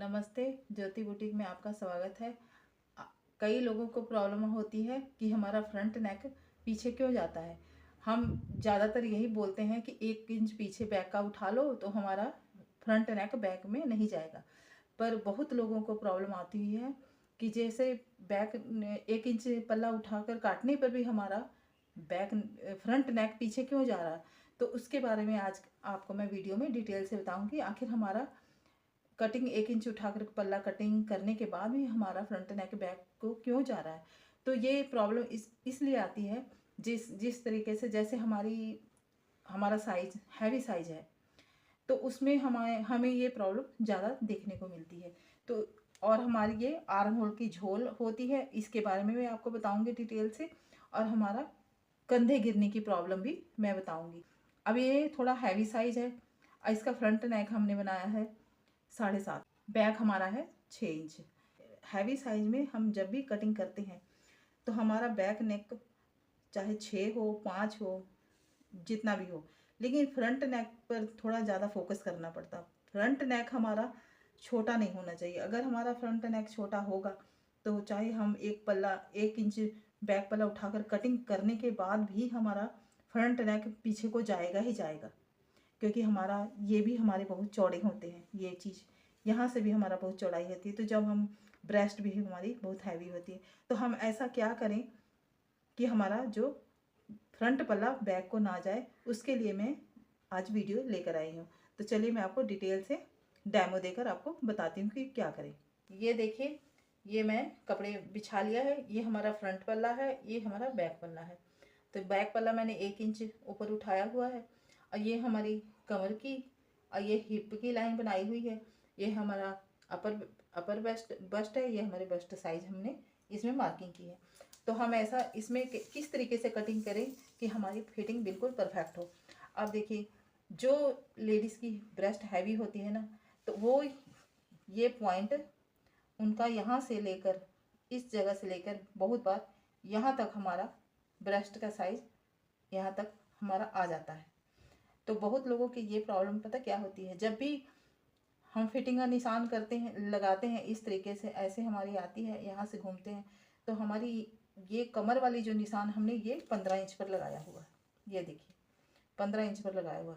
नमस्ते। ज्योति बुटीक में आपका स्वागत है। कई लोगों को प्रॉब्लम होती है कि हमारा फ्रंट नेक पीछे क्यों जाता है। हम ज़्यादातर यही बोलते हैं कि 1 इंच पीछे बैक का उठा लो तो हमारा फ्रंट नेक बैक में नहीं जाएगा, पर बहुत लोगों को प्रॉब्लम आती हुई है कि जैसे बैक 1 इंच पल्ला उठाकर काटने पर भी हमारा बैक फ्रंट नेक पीछे क्यों जा रहा है। तो उसके बारे में आज आपको मैं वीडियो में डिटेल से बताऊंगी। आखिर हमारा कटिंग 1 इंच उठाकर पल्ला कटिंग करने के बाद भी हमारा फ्रंट नेक बैक को क्यों जा रहा है। तो ये प्रॉब्लम इसलिए आती है जिस जिस तरीके से, जैसे हमारा साइज हैवी साइज है तो उसमें हमें ये प्रॉब्लम ज़्यादा देखने को मिलती है। तो और हमारी ये आर्म होल की झोल होती है, इसके बारे में मैं आपको बताऊंगी डिटेल से। और हमारा कंधे गिरने की प्रॉब्लम भी मैं बताऊंगी। अब ये थोड़ा हैवी साइज है, इसका फ्रंट नेक हमने बनाया है 7.5, बैक हमारा है 6 इंच। हैवी साइज में हम जब भी कटिंग करते हैं तो हमारा बैक नेक चाहे 6 हो 5 हो जितना भी हो, लेकिन फ्रंट नेक पर थोड़ा ज़्यादा फोकस करना पड़ता। फ्रंट नेक हमारा छोटा नहीं होना चाहिए। अगर हमारा फ्रंट नेक छोटा होगा तो चाहे हम 1 इंच बैक पल्ला उठाकर कटिंग करने के बाद भी हमारा फ्रंट नेक पीछे को जाएगा ही जाएगा, क्योंकि हमारा ये भी हमारे बहुत चौड़े होते हैं। ये चीज़ यहाँ से भी हमारा बहुत चौड़ाई होती है, तो जब हम ब्रेस्ट भी हमारी बहुत हैवी होती है। तो हम ऐसा क्या करें कि हमारा जो फ्रंट पल्ला बैक को ना जाए, उसके लिए मैं आज वीडियो लेकर आई हूँ। तो चलिए मैं आपको डिटेल से डेमो देकर आपको बताती हूँ कि क्या करें। ये देखिए, ये मैं कपड़े बिछा लिया है। ये हमारा फ्रंट पल्ला है, ये हमारा बैक पल्ला है। तो बैक पल्ला मैंने 1 इंच ऊपर उठाया हुआ है और ये हमारी कमर की और ये हिप की लाइन बनाई हुई है। ये हमारा अपर बस्ट है, ये हमारे बस्ट साइज हमने इसमें मार्किंग की है। तो हम ऐसा इसमें किस तरीके से कटिंग करें कि हमारी फिटिंग बिल्कुल परफेक्ट हो। अब देखिए, जो लेडीज़ की ब्रेस्ट हैवी होती है ना, तो वो ये पॉइंट उनका यहाँ से लेकर इस जगह से लेकर बहुत बार यहाँ तक हमारा ब्रेस्ट का साइज यहाँ तक हमारा आ जाता है। तो बहुत लोगों की ये प्रॉब्लम पता क्या होती है, जब भी हम फिटिंग का निशान करते हैं लगाते हैं इस तरीके से, ऐसे हमारी आती है, यहाँ से घूमते हैं तो हमारी ये कमर वाली जो निशान हमने ये 15 इंच पर लगाया हुआ है। ये देखिए 15 इंच पर लगाया हुआ।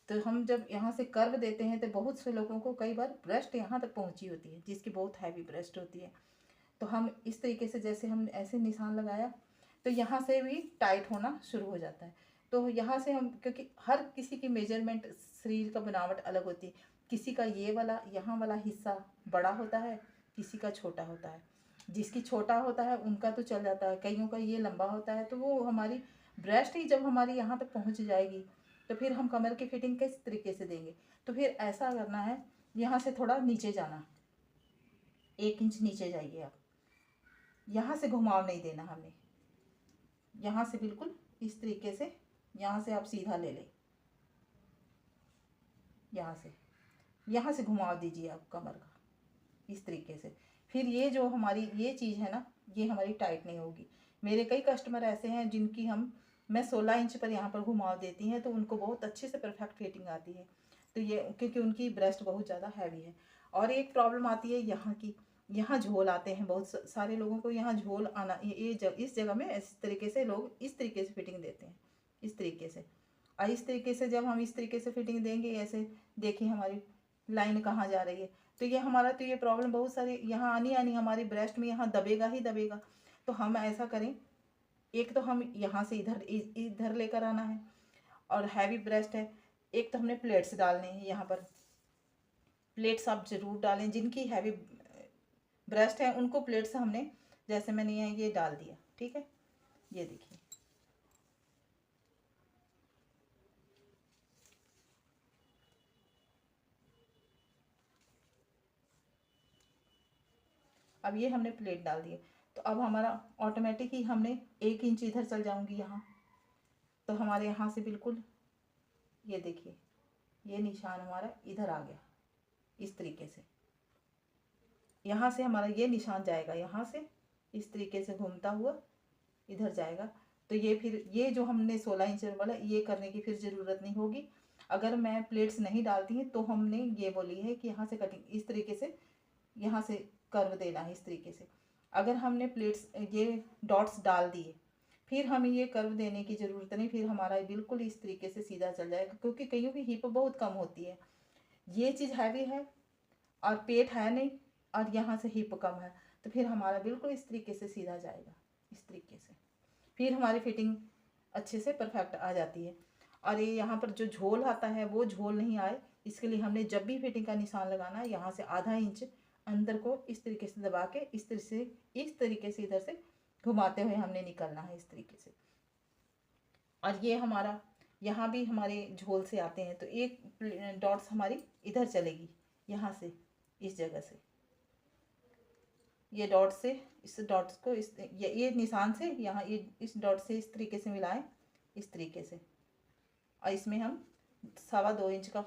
तो हम जब यहाँ से कर्व देते हैं तो बहुत से लोगों को कई बार ब्रेस्ट यहाँ तक पहुँची होती है, जिसकी बहुत हैवी ब्रेस्ट होती है। तो हम इस तरीके से, जैसे हम ऐसे निशान लगाया तो यहाँ से भी टाइट होना शुरू हो जाता है। तो यहाँ से हम, क्योंकि हर किसी की मेजरमेंट शरीर का बनावट अलग होती है, किसी का ये वाला यहाँ वाला हिस्सा बड़ा होता है, किसी का छोटा होता है। जिसकी छोटा होता है उनका तो चल जाता है, कईयों का ये लंबा होता है। तो वो हमारी ब्रेस्ट ही जब हमारी यहाँ तक पहुँच जाएगी तो फिर हम कमर की फिटिंग किस तरीके से देंगे। तो फिर ऐसा करना है, यहाँ से थोड़ा नीचे जाना, 1 इंच नीचे जाइए आप। यहाँ से घुमाव नहीं देना हमने, यहाँ से बिल्कुल इस तरीके से, यहाँ से आप सीधा ले लें, यहाँ से घुमाव दीजिए आप कमर का इस तरीके से। फिर ये जो हमारी ये चीज़ है ना, ये हमारी टाइट नहीं होगी। मेरे कई कस्टमर ऐसे हैं जिनकी मैं 16 इंच पर यहाँ पर घुमाव देती हैं तो उनको बहुत अच्छे से परफेक्ट फिटिंग आती है। तो ये क्योंकि उनकी ब्रेस्ट बहुत ज़्यादा हैवी है। और एक प्रॉब्लम आती है यहाँ की, यहाँ झोल आते हैं बहुत सारे लोगों को, यहाँ झोल आना, इस जगह में इस तरीके से लोग इस तरीके से फिटिंग देते हैं, इस तरीके से। और इस तरीके से जब हम इस तरीके से फिटिंग देंगे, ऐसे देखिए हमारी लाइन कहाँ जा रही है। तो ये हमारा, तो ये प्रॉब्लम बहुत सारी यहाँ आनी हमारी ब्रेस्ट में यहाँ दबेगा ही दबेगा। तो हम ऐसा करें, एक तो हम यहाँ से इधर इधर लेकर आना है, और हैवी ब्रेस्ट है, एक तो हमने प्लेट्स डालने हैं। यहाँ पर प्लेट्स आप ज़रूर डालें, जिनकी हैवी ब्रेस्ट है उनको प्लेट्स हमने, जैसे मैंने ये डाल दिया, ठीक है। ये देखिए, अब ये हमने प्लेट डाल दिए। तो अब हमारा ऑटोमेटिक ही हमने 1 इंच इधर चल जाऊंगी यहाँ, तो हमारे यहाँ से बिल्कुल ये देखिए, ये निशान हमारा इधर आ गया इस तरीके से। यहाँ से हमारा ये निशान जाएगा, यहाँ से इस तरीके से घूमता हुआ इधर जाएगा। तो ये फिर ये जो हमने 16 इंच वाला ये करने की फिर ज़रूरत नहीं होगी। अगर मैं प्लेट्स नहीं डालती हैं तो हमने ये बोली है कि यहाँ से कटिंग इस तरीके से यहाँ से कर्व देना है इस तरीके से। अगर हमने प्लेट्स ये डॉट्स डाल दिए, फिर हमें ये कर्व देने की ज़रूरत नहीं, फिर हमारा बिल्कुल इस तरीके से सीधा चल जाएगा, क्योंकि कईयों की हिप बहुत कम होती है। ये चीज़ हैवी है और पेट है नहीं और यहाँ से हिप कम है, तो फिर हमारा बिल्कुल इस तरीके से सीधा जाएगा, इस तरीके से। फिर हमारी फिटिंग अच्छे से परफेक्ट आ जाती है। और ये यहाँ पर जो झोल आता है वो झोल नहीं आए, इसके लिए हमने जब भी फिटिंग का निशान लगाना है, यहाँ से आधा इंच अंदर को इस तरीके से दबा के इस तरीके से इधर से घुमाते हुए हमने निकलना है इस तरीके से। और ये हमारा यहाँ भी हमारे झोल से आते हैं, तो एक डॉट्स हमारी इधर चलेगी, यहाँ से इस जगह से, ये डॉट से इस डॉट्स को ये निशान से यहाँ ये इस डॉट से इस तरीके से मिलाएं, इस तरीके से। और इसमें हम 2.25 इंच का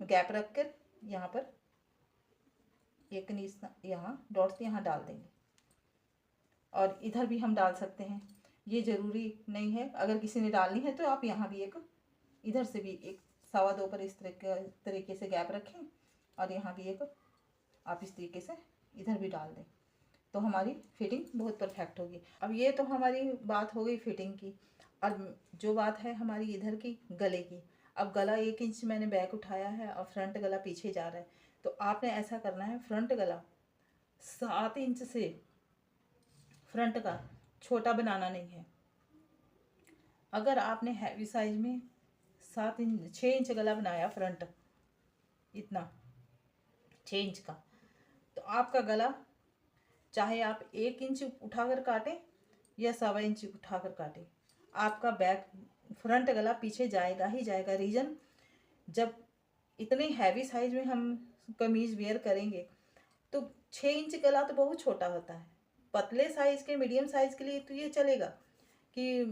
गैप रख कर यहाँ पर एक यहाँ डॉट्स यहाँ डाल देंगे। और इधर भी हम डाल सकते हैं, ये ज़रूरी नहीं है, अगर किसी ने डालनी है तो आप यहाँ भी एक इधर से भी एक 2.25 पर इस तरीके से गैप रखें और यहाँ भी एक आप इस तरीके से इधर भी डाल दें, तो हमारी फिटिंग बहुत परफेक्ट होगी। अब ये तो हमारी बात हो गई फिटिंग की। और जो बात है हमारी इधर की गले की, अब गला 1 इंच मैंने बैक उठाया है और फ्रंट गला पीछे जा रहा है, तो आपने ऐसा करना है, फ्रंट गला 7 इंच से फ्रंट का छोटा बनाना नहीं है। अगर आपने हैवी साइज में 6 इंच गला बनाया फ्रंट, इतना 6 इंच का, तो आपका गला चाहे आप 1 इंच उठाकर काटें या 1.25 इंच उठाकर काटें, आपका बैक फ्रंट गला पीछे जाएगा ही जाएगा। रीज़न, जब इतने हैवी साइज में हम कमीज़ वेयर करेंगे तो 6 इंच गला तो बहुत छोटा होता है। पतले साइज़ के, मीडियम साइज़ के लिए तो ये चलेगा कि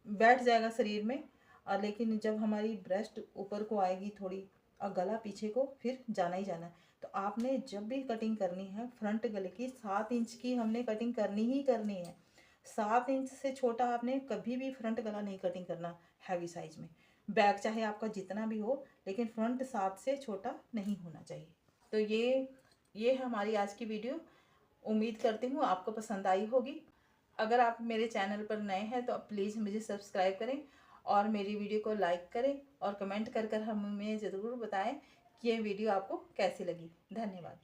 बैठ जाएगा शरीर में, और लेकिन जब हमारी ब्रेस्ट ऊपर को आएगी थोड़ी और गला पीछे को, फिर जाना ही जाना है। तो आपने जब भी कटिंग करनी है फ्रंट गले की 7 इंच की हमने कटिंग करनी ही करनी है। 7 इंच से छोटा आपने कभी भी फ्रंट गला नहीं कटिंग करना हैवी साइज में। बैक चाहे आपका जितना भी हो, लेकिन फ्रंट 7 से छोटा नहीं होना चाहिए। तो ये है हमारी आज की वीडियो। उम्मीद करती हूँ आपको पसंद आई होगी। अगर आप मेरे चैनल पर नए हैं तो प्लीज़ मुझे सब्सक्राइब करें और मेरी वीडियो को लाइक करें और कमेंट कर हमें ज़रूर बताएं कि ये वीडियो आपको कैसी लगी। धन्यवाद।